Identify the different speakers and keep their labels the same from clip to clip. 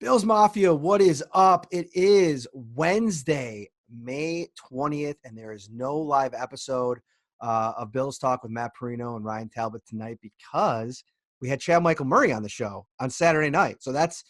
Speaker 1: Bills Mafia, what is up? It is Wednesday, May 20th, and there is no live episode of Bills Talk with Matt Parrino and Ryan Talbot tonight because we had Chad Michael Murray on the show on Saturday night. So that's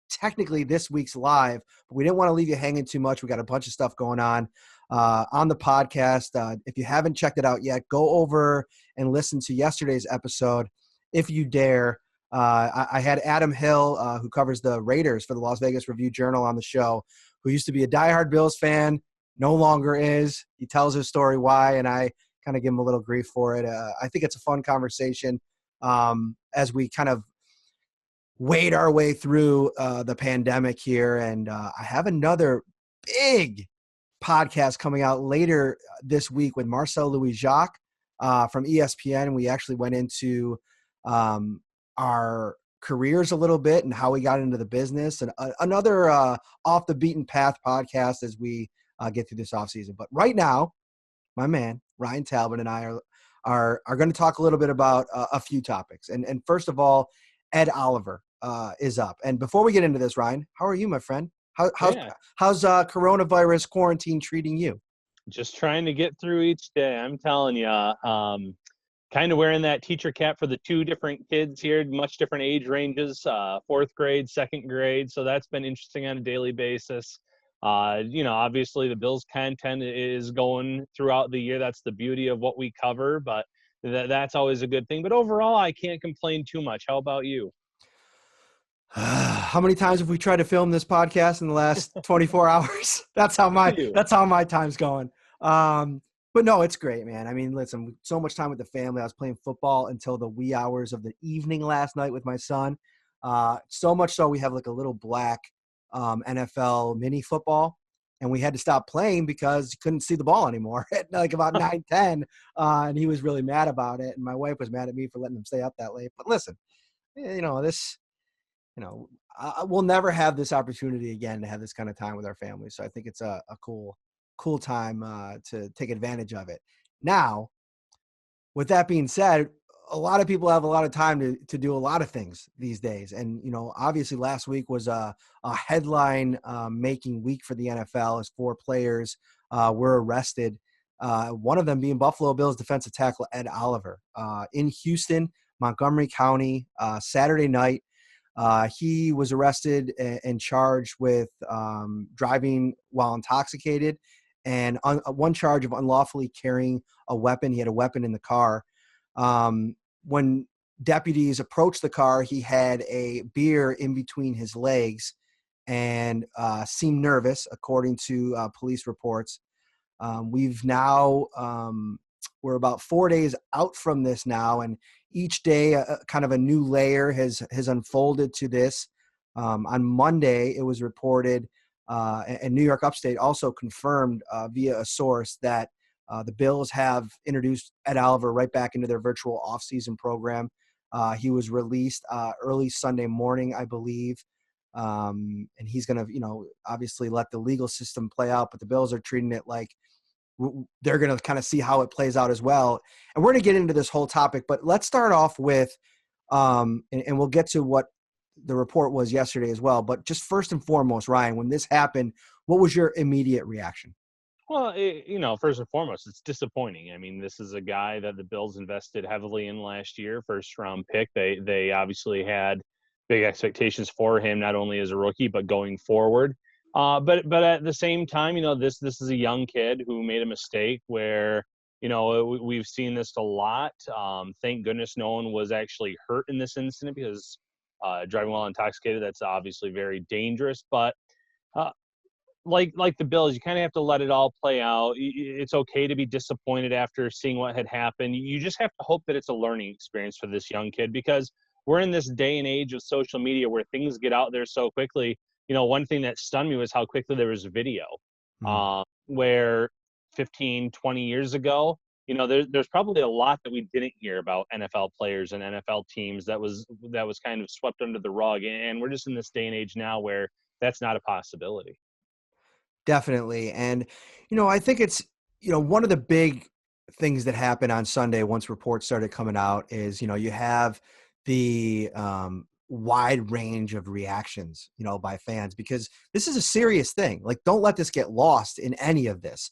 Speaker 1: technically this week's live, but we didn't want to leave you hanging too much. We got a bunch of stuff going on the podcast. If you haven't checked it out yet, go over and listen to yesterday's episode if you dare. I had Adam Hill, who covers the Raiders for the Las Vegas Review-Journal on the show, who used to be a diehard Bills fan, no longer is. He tells his story why, and I kind of give him a little grief for it. I think it's a fun conversation as we kind of wade our way through the pandemic here. And I have another big podcast coming out later this week with Marcel Louis-Jacques from ESPN. We actually went into our careers a little bit and how we got into the business, and another off the beaten path podcast as we get through this off season. But right now, my man Ryan Talbot and I are going to talk a little bit about a few topics. And first of all, Ed Oliver is up. And before we get into this, Ryan, how are you, my friend? How's coronavirus quarantine treating you?
Speaker 2: Just trying to get through each day. I'm telling you, kind of wearing that teacher cap for the two different kids here, much different age ranges, fourth grade, second grade. So that's been interesting on a daily basis. Obviously the Bills content is going throughout the year. That's the beauty of what we cover, but that's always a good thing. But overall, I can't complain too much. How about you?
Speaker 1: How many times have we tried to film this podcast in the last 24 hours? That's how my time's going. But no, it's great, man. I mean, listen, so much time with the family. I was playing football until the wee hours of the evening last night with my son. So much so we have like a little black NFL mini football, and we had to stop playing because you couldn't see the ball anymore at like about 9:10, and he was really mad about it. And my wife was mad at me for letting him stay up that late. But listen, we'll never have this opportunity again to have this kind of time with our family. So I think it's a cool time to take advantage of it. Now, with that being said, a lot of people have a lot of time to do a lot of things these days. And, obviously last week was a headline making week for the NFL as 4 players were arrested. One of them being Buffalo Bills defensive tackle Ed Oliver in Houston, Montgomery County, Saturday night. He was arrested and charged with driving while intoxicated, and one charge of unlawfully carrying a weapon. He had a weapon in the car. When deputies approached the car, he had a beer in between his legs and seemed nervous, according to police reports. We've now we're about 4 days out from this now, and each day kind of a new layer has unfolded to this. On Monday, it was reported, and New York Upstate also confirmed via a source that the Bills have introduced Ed Oliver right back into their virtual offseason program. He was released early Sunday morning, I believe, and he's going to, obviously let the legal system play out, but the Bills are treating it like they're going to kind of see how it plays out as well. And we're going to get into this whole topic, but let's start off with, and we'll get to what the report was yesterday as well. But just first and foremost, Ryan, when this happened, what was your immediate reaction?
Speaker 2: Well, first and foremost, it's disappointing. I mean, this is a guy that the Bills invested heavily in last year, first-round pick. They obviously had big expectations for him, not only as a rookie, but going forward. But at the same time, this is a young kid who made a mistake where, we've seen this a lot. Thank goodness no one was actually hurt in this incident, because driving while intoxicated, that's obviously very dangerous. But like the Bills, you kind of have to let it all play out. It's okay to be disappointed after seeing what had happened. You just have to hope that it's a learning experience for this young kid, because we're in this day and age of social media where things get out there so quickly. One thing that stunned me was how quickly there was video, where 15, 20 years ago, there's probably a lot that we didn't hear about NFL players and NFL teams that was kind of swept under the rug. And we're just in this day and age now where that's not a possibility.
Speaker 1: Definitely. And, I think it's, one of the big things that happened on Sunday once reports started coming out is, you have the wide range of reactions, by fans, because this is a serious thing. Like, don't let this get lost in any of this.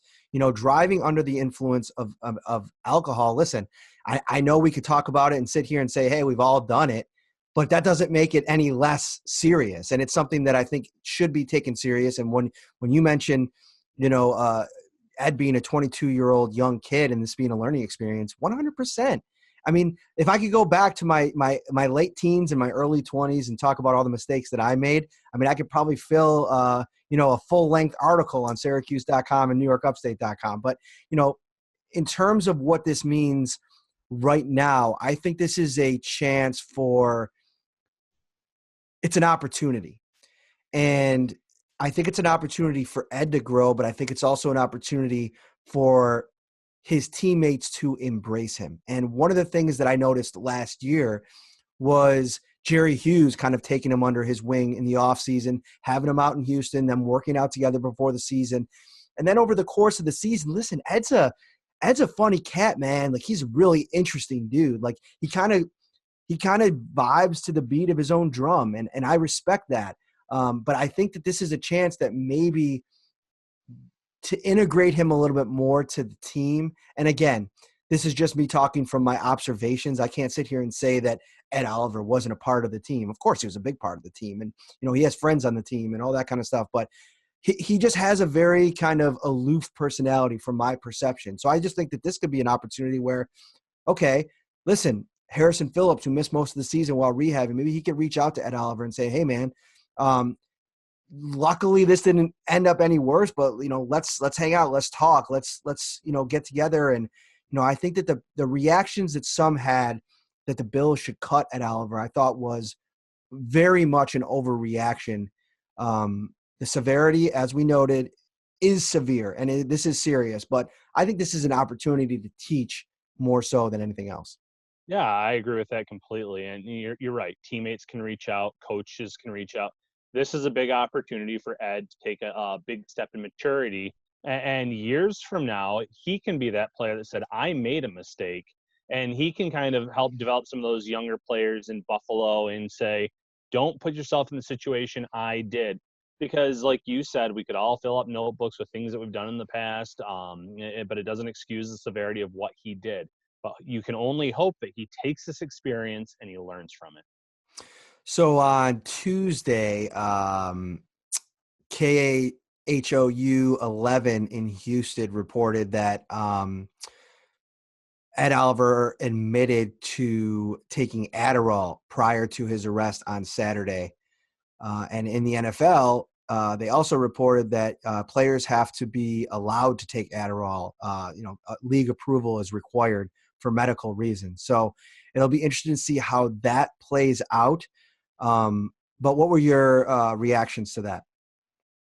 Speaker 1: Driving under the influence of alcohol. Listen, I know we could talk about it and sit here and say, hey, we've all done it, but that doesn't make it any less serious. And it's something that I think should be taken serious. And when you mention, Ed being a 22-year-old young kid and this being a learning experience, 100%. I mean, if I could go back to my late teens and my early 20s and talk about all the mistakes that I made, I mean, I could probably fill, a full-length article on Syracuse.com and NewYorkUpstate.com. But, in terms of what this means right now, I think this is a chance it's an opportunity. And I think it's an opportunity for Ed to grow, but I think it's also an opportunity for his teammates to embrace him. And one of the things that I noticed last year was Jerry Hughes kind of taking him under his wing in the offseason, having him out in Houston, them working out together before the season. And then over the course of the season, listen, Ed's a funny cat, man. Like, he's a really interesting dude. Like, he kind of vibes to the beat of his own drum, and I respect that. But I think that this is a chance that maybe to integrate him a little bit more to the team. And again, this is just me talking from my observations. I can't sit here and say that Ed Oliver wasn't a part of the team. Of course, he was a big part of the team, and he has friends on the team and all that kind of stuff. But he just has a very kind of aloof personality from my perception. So I just think that this could be an opportunity where, okay, listen, Harrison Phillips, who missed most of the season while rehabbing, maybe he could reach out to Ed Oliver and say, hey, man, luckily this didn't end up any worse, but let's hang out, let's talk, let's get together. And I think that the reactions that some had that the Bills should cut Ed Oliver, I thought was very much an overreaction. The severity, as we noted, is severe, and this is serious, but I think this is an opportunity to teach more so than anything else.
Speaker 2: Yeah, I agree with that completely. And you're right. Teammates can reach out, coaches can reach out. This is a big opportunity for Ed to take a big step in maturity. And years from now, he can be that player that said, I made a mistake. And he can kind of help develop some of those younger players in Buffalo and say, don't put yourself in the situation I did. Because, like you said, we could all fill up notebooks with things that we've done in the past, but it doesn't excuse the severity of what he did. But you can only hope that he takes this experience and he learns from it.
Speaker 1: So on Tuesday, KHOU 11 in Houston reported that Ed Oliver admitted to taking Adderall prior to his arrest on Saturday. And in the NFL, they also reported that players have to be allowed to take Adderall. League approval is required for medical reasons. So it'll be interesting to see how that plays out. But what were your reactions to that?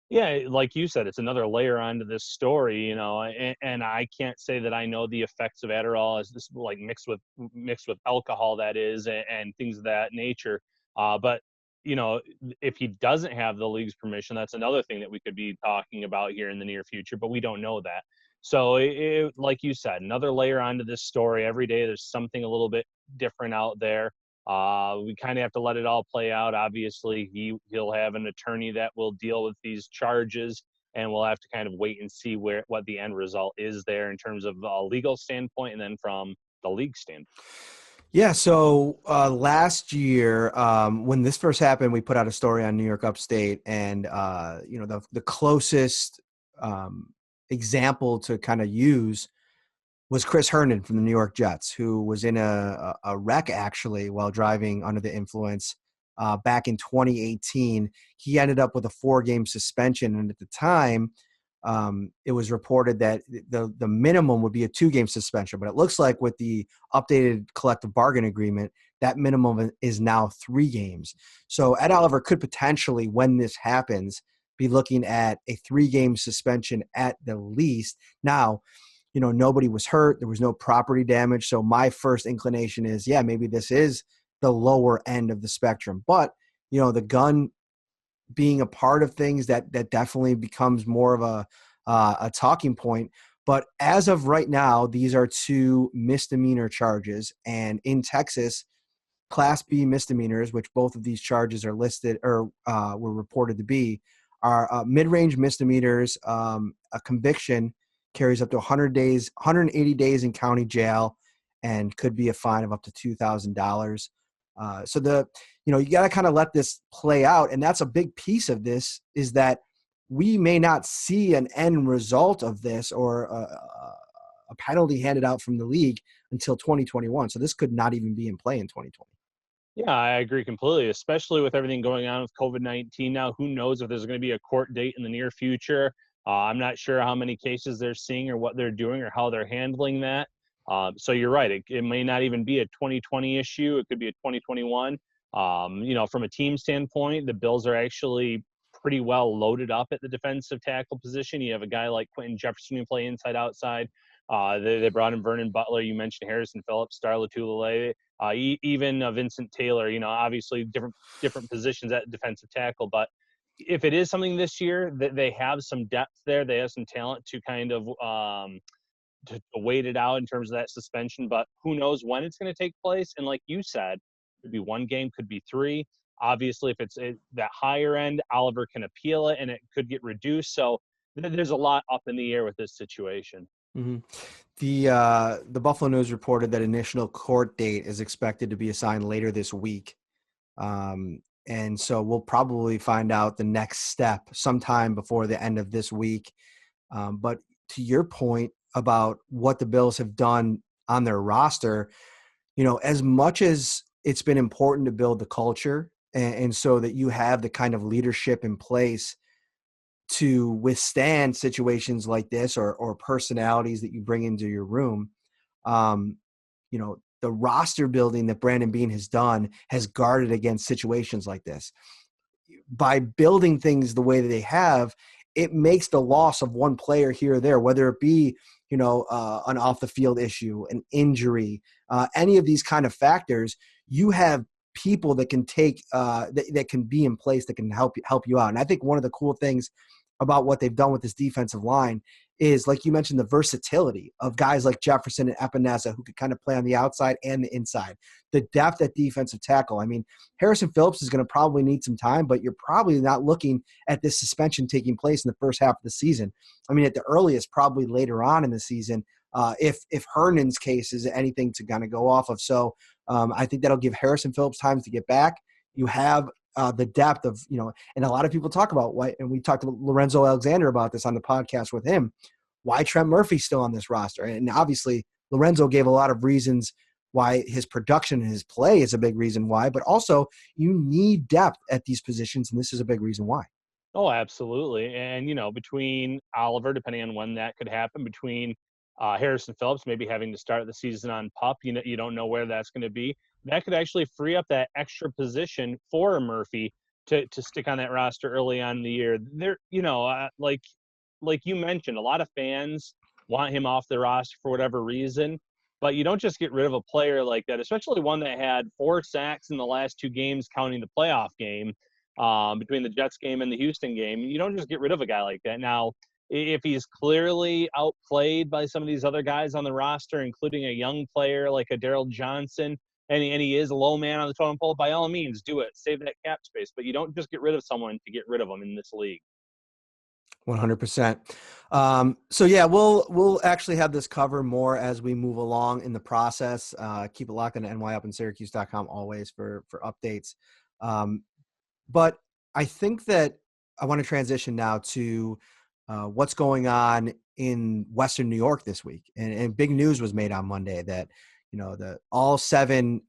Speaker 2: Yeah, like you said, it's another layer onto this story, and I can't say that I know the effects of Adderall as this like mixed with alcohol, that is, and things of that nature. But if he doesn't have the league's permission, that's another thing that we could be talking about here in the near future, but we don't know that. So like you said, another layer onto this story. Every day there's something a little bit different out there. We kind of have to let it all play out. Obviously, he'll have an attorney that will deal with these charges, and we'll have to kind of wait and see what the end result is there in terms of a legal standpoint, and then from the league standpoint.
Speaker 1: Yeah, so last year, when this first happened, we put out a story on New York Upstate, and the closest example to kind of use was Chris Herndon from the New York Jets, who was in a wreck actually while driving under the influence back in 2018. He ended up with a 4-game suspension, and at the time, it was reported that the minimum would be a 2-game suspension. But it looks like with the updated collective bargain agreement, that minimum is now 3 games. So Ed Oliver could potentially, when this happens, be looking at a 3-game suspension at the least. Now, nobody was hurt. There was no property damage. So my first inclination is, yeah, maybe this is the lower end of the spectrum. But, the gun being a part of things, that definitely becomes more of a talking point. But as of right now, these are 2 misdemeanor charges. And in Texas, Class B misdemeanors, which both of these charges are listed or were reported to be, are mid-range misdemeanors. A conviction carries up to 100 days, 180 days in county jail, and could be a fine of up to $2,000. So you got to kind of let this play out, and that's a big piece of this, is that we may not see an end result of this or a penalty handed out from the league until 2021. So this could not even be in play in 2020.
Speaker 2: Yeah, I agree completely, especially with everything going on with COVID-19 now. Who knows if there's going to be a court date in the near future? I'm not sure how many cases they're seeing or what they're doing or how they're handling that. So you're right. It may not even be a 2020 issue. It could be a 2021. From a team standpoint, the Bills are actually pretty well loaded up at the defensive tackle position. You have a guy like Quentin Jefferson who play inside outside. They brought in Vernon Butler. You mentioned Harrison Phillips, Star Latulele, even Vincent Taylor. Obviously different positions at defensive tackle. But if it is something this year, that they have some depth there, they have some talent to kind of to wait it out in terms of that suspension. But who knows when it's going to take place? And like you said, could be one game, could be three. Obviously, if it's that higher end, Oliver can appeal it, and it could get reduced. So there's a lot up in the air with this situation.
Speaker 1: Mm-hmm. The Buffalo News reported that initial court date is expected to be assigned later this week. And so we'll probably find out the next step sometime before the end of this week. But to your point about what the Bills have done on their roster, as much as it's been important to build the culture and so that you have the kind of leadership in place to withstand situations like this or personalities that you bring into your room, the roster building that Brandon Beane has done has guarded against situations like this. By building things the way that they have, it makes the loss of one player here or there, whether it be, an off the field issue, an injury, any of these kind of factors, you have people that can take that can be in place that can help you out. And I think one of the cool things about what they've done with this defensive line is, like you mentioned, the versatility of guys like Jefferson and Epinesa who could kind of play on the outside and the inside. The depth at defensive tackle. I mean, Harrison Phillips is going to probably need some time, but you're probably not looking at this suspension taking place in the first half of the season. I mean, at the earliest, probably later on in the season, if Hernan's case is anything to kind of go off of. So I think that'll give Harrison Phillips time to get back. You have the depth of, and a lot of people talk about why, and we talked to Lorenzo Alexander about this on the podcast with him, why Trent Murphy's still on this roster. And obviously Lorenzo gave a lot of reasons why his production and his play is a big reason why, but also you need depth at these positions. And this is a big reason why.
Speaker 2: Oh, absolutely. And, between Oliver, depending on when that could happen, between Harrison Phillips maybe having to start the season on PUP, you don't know where that's going to be. That could actually free up that extra position for Murphy to stick on that roster early on in the year. There, like you mentioned, a lot of fans want him off the roster for whatever reason, but you don't just get rid of a player like that, especially one that had 4 sacks in the last 2 games, counting the playoff game between the Jets game and the Houston game. You don't just get rid of a guy like that. Now, if he's clearly outplayed by some of these other guys on the roster, including a young player like a Daryl Johnson, and he is a low man on the totem pole, by all means, do it. Save that cap space. But you don't just get rid of someone to get rid of them in this league.
Speaker 1: 100%. So yeah, we'll actually have this cover more as we move along in the process. Keep it locked on nyupinsyracuse.com always for updates. But I think that I want to transition now to what's going on in Western New York this week. And big news was made on Monday that, all 7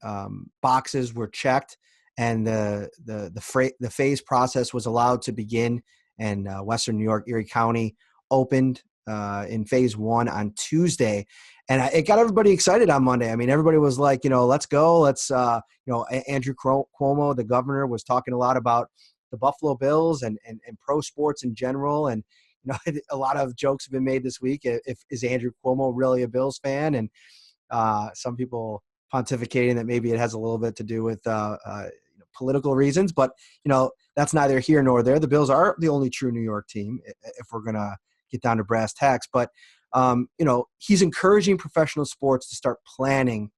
Speaker 1: boxes were checked and the phase process was allowed to begin. And Western New York, Erie County opened in phase 1 on Tuesday. And it got everybody excited on Monday. I mean, everybody was like, let's go. Let's, Andrew Cuomo, the governor, was talking a lot about the Buffalo Bills and pro sports in general. And, a lot of jokes have been made this week. Is Andrew Cuomo really a Bills fan? And some people pontificating that maybe it has a little bit to do with political reasons, but that's neither here nor there. The Bills are the only true New York team if we're gonna get down to brass tacks. But he's encouraging professional sports to start planning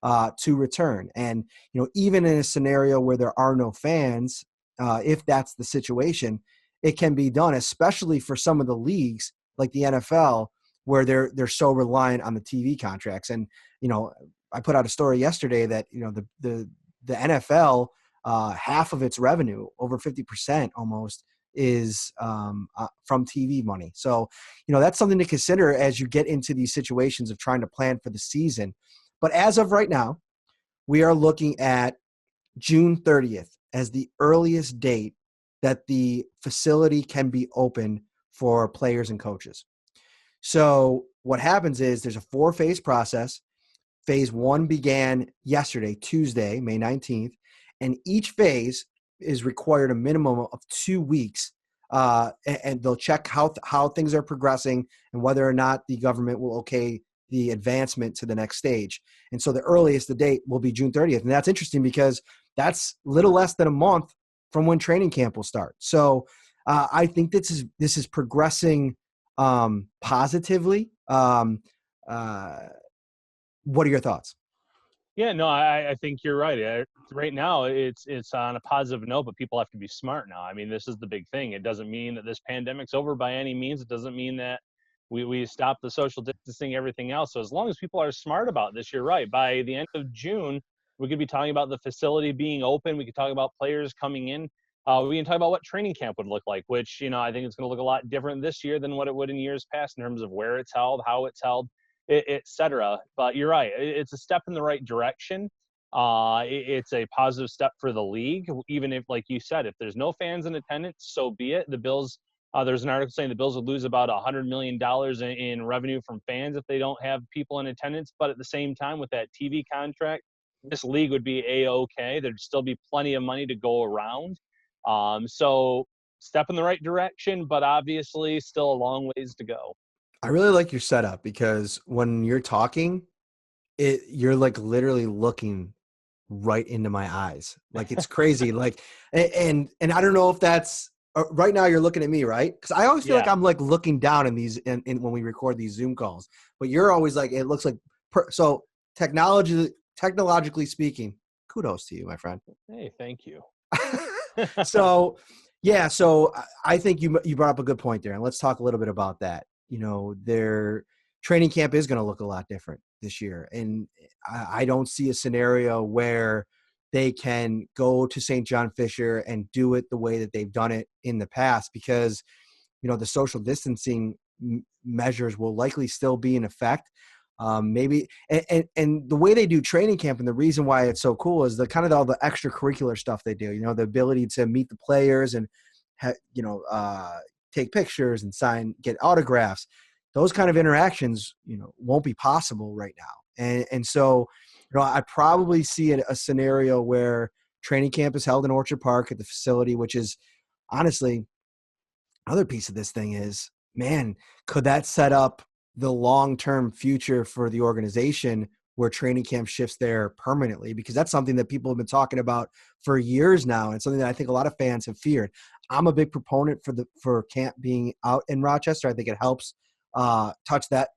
Speaker 1: to return. And, even in a scenario where there are no fans, if that's the situation, it can be done, especially for some of the leagues like the NFL, where they're so reliant on the TV contracts. And, I put out a story yesterday that, the NFL, half of its revenue, over 50% almost, is from TV money. So, that's something to consider as you get into these situations of trying to plan for the season. But as of right now, we are looking at June 30th as the earliest date that the facility can be open for players and coaches. So what happens is there's a 4-phase process. Phase 1 began yesterday, Tuesday, May 19th, and each phase is required a minimum of 2 weeks. And they'll check how things are progressing and whether or not the government will okay the advancement to the next stage. And so the earliest the date will be June 30th. And that's interesting because that's little less than a month from when training camp will start. So I think this is progressing positively. What are your thoughts?
Speaker 2: Yeah, no, I think you're right. Right now, it's on a positive note, but people have to be smart now. I mean, this is the big thing. It doesn't mean that this pandemic's over by any means. It doesn't mean that we stop the social distancing, everything else. So as long as people are smart about this, you're right. By the end of June, we could be talking about the facility being open. We could talk about players coming in. We can talk about what training camp would look like, which, I think it's going to look a lot different this year than what it would in years past in terms of where it's held, how it's held, et cetera. But you're right. It's a step in the right direction. It's a positive step for the league, even if, like you said, if there's no fans in attendance, so be it. The Bills, there's an article saying the Bills would lose about $100 million in revenue from fans if they don't have people in attendance. But at the same time, with that TV contract, this league would be A-OK. There'd still be plenty of money to go around. So step in the right direction, but obviously still a long ways to go.
Speaker 1: I really like your setup because when you're talking, you're like literally looking right into my eyes. Like it's crazy. Like, and I don't know if that's right now you're looking at me, right? Because I always feel like
Speaker 2: Yeah.
Speaker 1: I'm like looking down in these, in when we record these Zoom calls, but you're always like, it looks like, so technologically speaking, kudos to you, my friend.
Speaker 2: Hey, thank you.
Speaker 1: So, yeah, so I think you brought up a good point there, and let's talk a little bit about that. Their training camp is going to look a lot different this year, and I don't see a scenario where they can go to St. John Fisher and do it the way that they've done it in the past because the social distancing measures will likely still be in effect. Maybe and the way they do training camp and the reason why it's so cool is the kind of all the extracurricular stuff they do. The ability to meet the players and take pictures and get autographs. Those kind of interactions, won't be possible right now. And so, I probably see a scenario where training camp is held in Orchard Park at the facility, which is honestly other piece of this thing is, man, could that set up the long-term future for the organization where training camp shifts there permanently? Because that's something that people have been talking about for years now, and something that I think a lot of fans have feared. I'm a big proponent for camp being out in Rochester. I think it helps touch that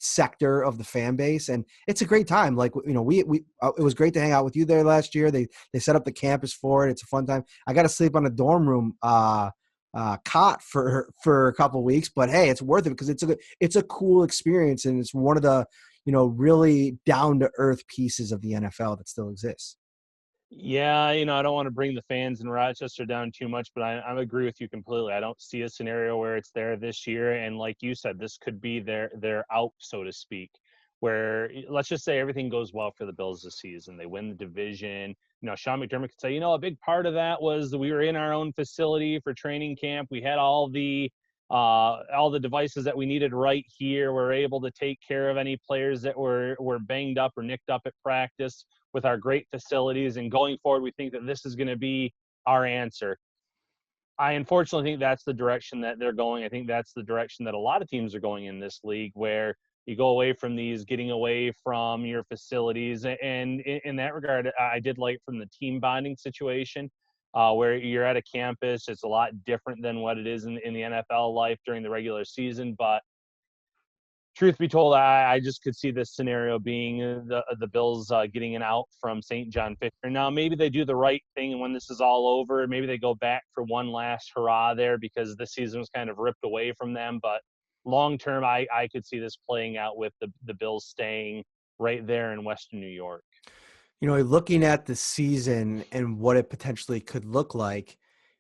Speaker 1: sector of the fan base, and it's a great time. Like we it was great to hang out with you there last year. They set up the campus for it. It's a fun time. I got to sleep on a dorm room cot for a couple of weeks, but hey, it's worth it because it's a cool experience, and it's one of the really down to earth pieces of the NFL that still exists.
Speaker 2: Yeah, I don't want to bring the fans in Rochester down too much, but I agree with you completely. I don't see a scenario where it's there this year, and like you said, this could be their out, so to speak. Where let's just say everything goes well for the Bills this season, they win the division. Sean McDermott could say, a big part of that was that we were in our own facility for training camp. We had all the devices that we needed right here. We're able to take care of any players that were banged up or nicked up at practice with our great facilities, and going forward, we think that this is going to be our answer. I unfortunately think that's the direction that they're going. I think that's the direction that a lot of teams are going in this league, where you go away from these, getting away from your facilities. And in that regard, I did like from the team bonding situation, where you're at a campus. It's a lot different than what it is in the NFL life during the regular season, but truth be told, I just could see this scenario being the Bills getting an out from St. John Fisher. Now, maybe they do the right thing, and when this is all over, maybe they go back for one last hurrah there because this season was kind of ripped away from them. But long term, I could see this playing out with the Bills staying right there in Western New York.
Speaker 1: Looking at the season and what it potentially could look like,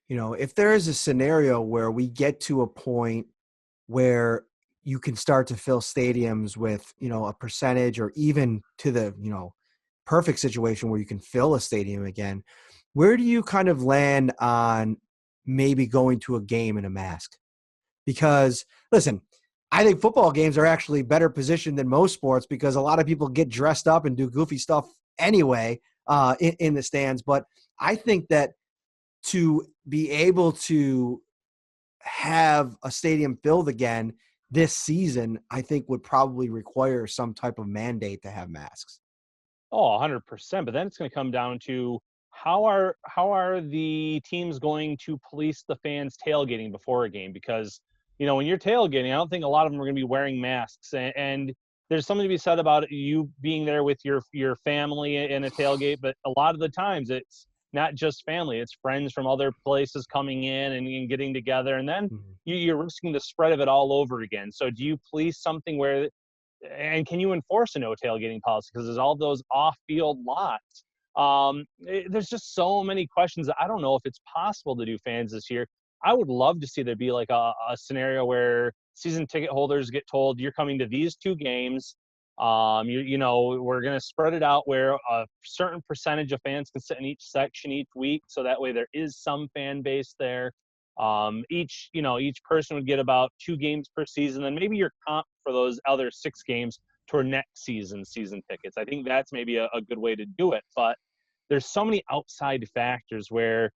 Speaker 1: if there is a scenario where we get to a point where you can start to fill stadiums with, a percentage, or even to the, perfect situation where you can fill a stadium again, where do you kind of land on maybe going to a game in a mask? Because listen, I think football games are actually better positioned than most sports because a lot of people get dressed up and do goofy stuff anyway in the stands. But I think that to be able to have a stadium filled again this season, I think would probably require some type of mandate to have masks.
Speaker 2: Oh, 100%. But then it's going to come down to how are the teams going to police the fans tailgating before a game? Because when you're tailgating, I don't think a lot of them are going to be wearing masks. And there's something to be said about you being there with your family in a tailgate. But a lot of the times, it's not just family; it's friends from other places coming in and getting together, and then
Speaker 1: Mhm.
Speaker 2: you're risking the spread of it all over again. So, do you police something where and can you enforce a no tailgating policy? Because there's all those off-field lots. There's just so many questions that I don't know if it's possible to do fans this year. I would love to see there be like a scenario where season ticket holders get told you're coming to these two games. We're going to spread it out where a certain percentage of fans can sit in each section each week, so that way there is some fan base there. Each person would get about 2 games per season, and maybe your comp for those other 6 games toward next season tickets. I think that's maybe a good way to do it. But there's so many outside factors where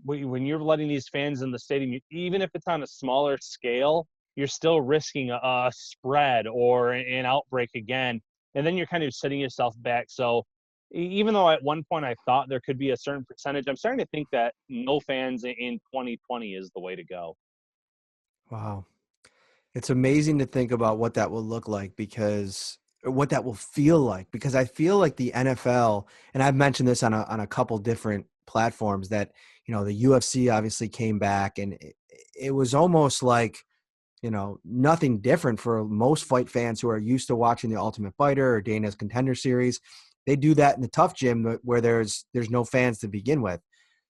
Speaker 2: when you're letting these fans in the stadium, even if it's on a smaller scale, you're still risking a spread or an outbreak again. And then you're kind of setting yourself back. So even though at one point I thought there could be a certain percentage, I'm starting to think that no fans in 2020 is the way to go.
Speaker 1: Wow. It's amazing to think about what that will look like, because what that will feel like, because I feel like the NFL, and I've mentioned this on a couple different platforms, that, the UFC obviously came back, and it was almost like, nothing different for most fight fans who are used to watching The Ultimate Fighter or Dana's Contender Series. They do that in the Tough Gym where there's no fans to begin with.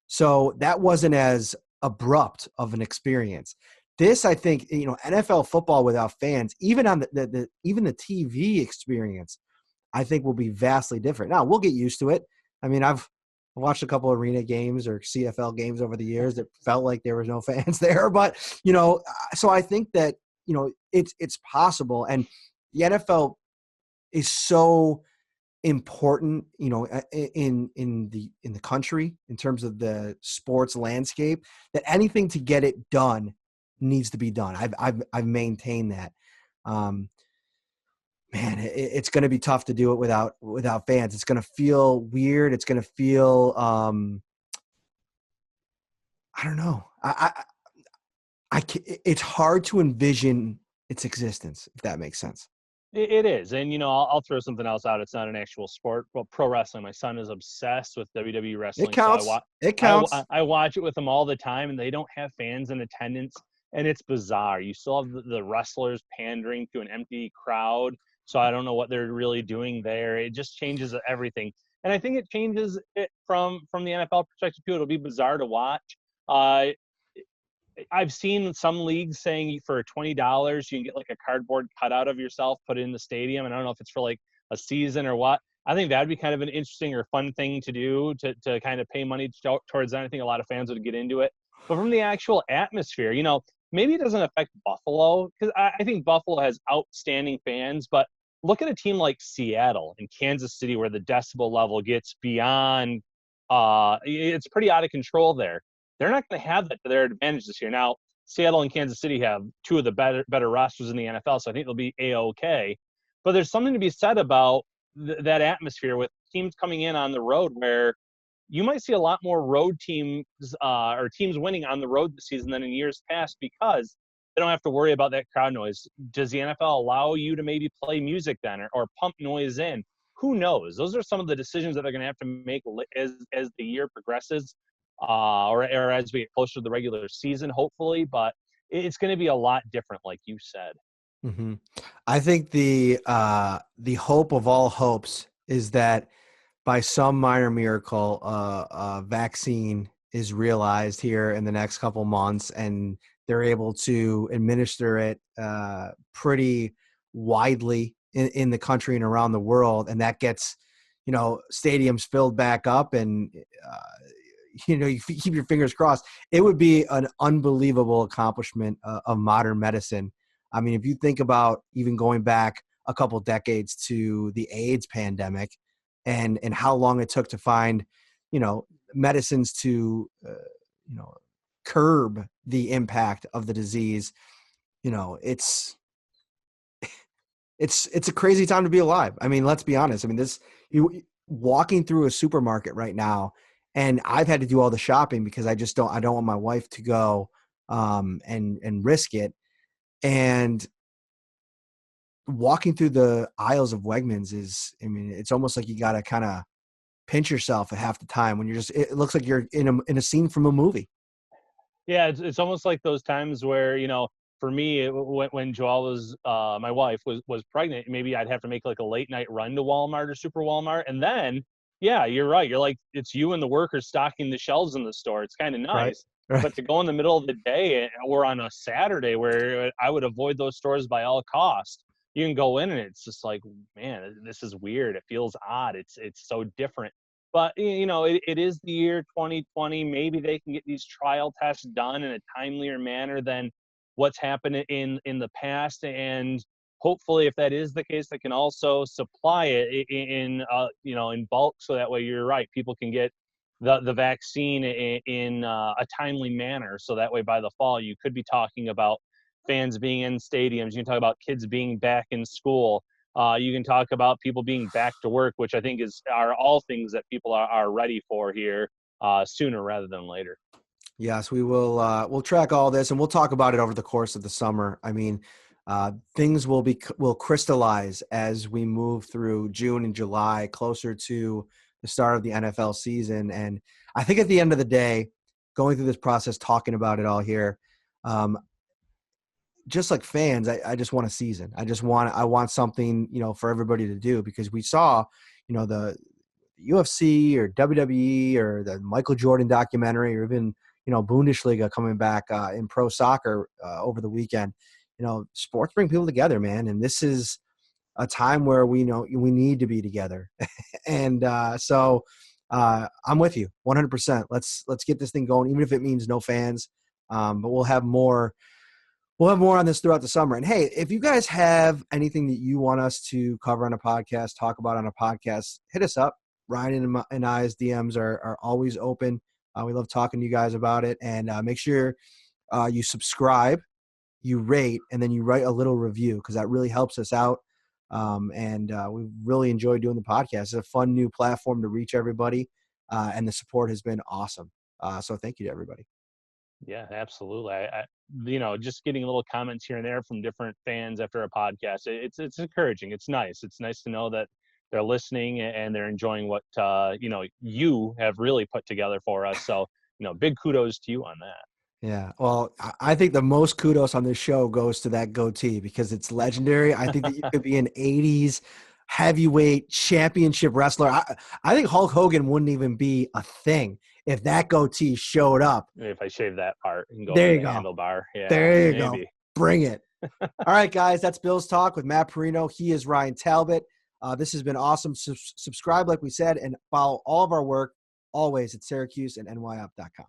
Speaker 1: So that wasn't as abrupt of an experience. This, I think, NFL football without fans, even on even the TV experience, I think will be vastly different. Now we'll get used to it. I mean, I've watched a couple arena games or CFL games over the years that felt like there was no fans there, but so I think that it's possible, and the NFL is so important, in the country in terms of the sports landscape, that anything to get it done needs to be done. I've maintained that. Um, Man, it's going to be tough to do it without fans. It's going to feel weird. It's going to feel I don't know. It's hard to envision its existence, if that makes sense.
Speaker 2: It is. And, I'll throw something else out. It's not an actual sport, but pro wrestling. My son is obsessed with WWE
Speaker 1: It
Speaker 2: wrestling. So I
Speaker 1: counts.
Speaker 2: watch,
Speaker 1: It counts.
Speaker 2: I watch it with them all the time, and they don't have fans in attendance. And it's bizarre. You still have the wrestlers pandering to an empty crowd. So I don't know what they're really doing there. It just changes everything. And I think it changes it from the NFL perspective too. It'll be bizarre to watch. Uh, I've seen some leagues saying for $20 you can get like a cardboard cutout of yourself, put it in the stadium. And I don't know if it's for like a season or what. I think that'd be kind of an interesting or fun thing to do to kind of pay money towards that. I think a lot of fans would get into it. But from the actual atmosphere, maybe it doesn't affect Buffalo, because I think Buffalo has outstanding fans. But look at a team like Seattle and Kansas City, where the decibel level gets beyond, it's pretty out of control there. They're not going to have that to their advantage this year. Now, Seattle and Kansas City have two of the better rosters in the NFL, so I think they'll be A-OK. But there's something to be said about that atmosphere with teams coming in on the road, where you might see a lot more road teams or teams winning on the road this season than in years past, because they don't have to worry about that crowd noise. Does the NFL allow you to maybe play music then, or pump noise in? Who knows? Those are some of the decisions that they're going to have to make as the year progresses, or as we get closer to the regular season, hopefully. But it's going to be a lot different, like you said.
Speaker 1: Hmm. I think the hope of all hopes is that by some minor miracle, a vaccine is realized here in the next couple months, and they're able to administer it pretty widely in the country and around the world, and that gets, stadiums filled back up, and you keep your fingers crossed. It would be an unbelievable accomplishment of modern medicine. I mean, if you think about even going back a couple decades to the AIDS pandemic, and how long it took to find, medicines to, curb the impact of the disease. It's it's a crazy time to be alive. I mean, let's be honest. I mean, you walking through a supermarket right now, and I've had to do all the shopping because I don't want my wife to go and risk it. And walking through the aisles of Wegmans is, I mean, it's almost like you got to kind of pinch yourself at half the time when it looks like you're in a scene from a movie.
Speaker 2: Yeah, it's almost like those times where, for me, when Joelle was, my wife was pregnant, maybe I'd have to make like a late night run to Walmart or Super Walmart, and then, yeah, you're right. You're like, it's you and the workers stocking the shelves in the store. It's kind of
Speaker 1: Right.
Speaker 2: nice,
Speaker 1: Right.
Speaker 2: but to go in the middle of the day or on a Saturday where I would avoid those stores by all cost, you can go in and it's just like, man, this is weird. It feels odd. It's so different. But it is the year 2020. Maybe they can get these trial tests done in a timelier manner than what's happened in the past, and hopefully, if that is the case, they can also supply it in bulk, so that way, you're right, people can get the vaccine in a timely manner. So that way, by the fall, you could be talking about fans being in stadiums. You can talk about kids being back in school. You can talk about people being back to work, which I think are all things that people are ready for here sooner rather than later.
Speaker 1: Yes, we will. We'll track all this, and we'll talk about it over the course of the summer. I mean, things will crystallize as we move through June and July, closer to the start of the NFL season. And I think at the end of the day, going through this process, talking about it all here, um, just like fans, I just want a season. I want something, for everybody to do, because we saw, the UFC or WWE or the Michael Jordan documentary, or even, Bundesliga coming back in pro soccer over the weekend. Sports bring people together, man. And this is a time where we know we need to be together. And so I'm with you 100%. Let's get this thing going, even if it means no fans. But we'll have more on this throughout the summer. And hey, if you guys have anything that you want us to cover on a podcast, talk about on a podcast, hit us up. Ryan and I's DMs are always open. We love talking to you guys about it. And make sure you subscribe, you rate, and then you write a little review, because that really helps us out. And we really enjoy doing the podcast. It's a fun new platform to reach everybody. And the support has been awesome. So thank you to everybody.
Speaker 2: Yeah, absolutely. Just getting little comments here and there from different fans after a podcast, it's encouraging. It's nice. It's nice to know that they're listening and they're enjoying what you have really put together for us. So big kudos to you on that.
Speaker 1: Yeah. Well, I think the most kudos on this show goes to that goatee, because it's legendary. I think that you could be an 80s heavyweight championship wrestler. I think Hulk Hogan wouldn't even be a thing if that goatee showed up.
Speaker 2: If I shave that part and go
Speaker 1: There
Speaker 2: over
Speaker 1: you
Speaker 2: the
Speaker 1: go.
Speaker 2: handlebar. Yeah,
Speaker 1: There you
Speaker 2: maybe.
Speaker 1: go. Bring it. All right, guys. That's Bill's Talk with Matt Parrino. He is Ryan Talbot. This has been awesome. Subscribe, like we said, and follow all of our work always at Syracuse and NYUp.com.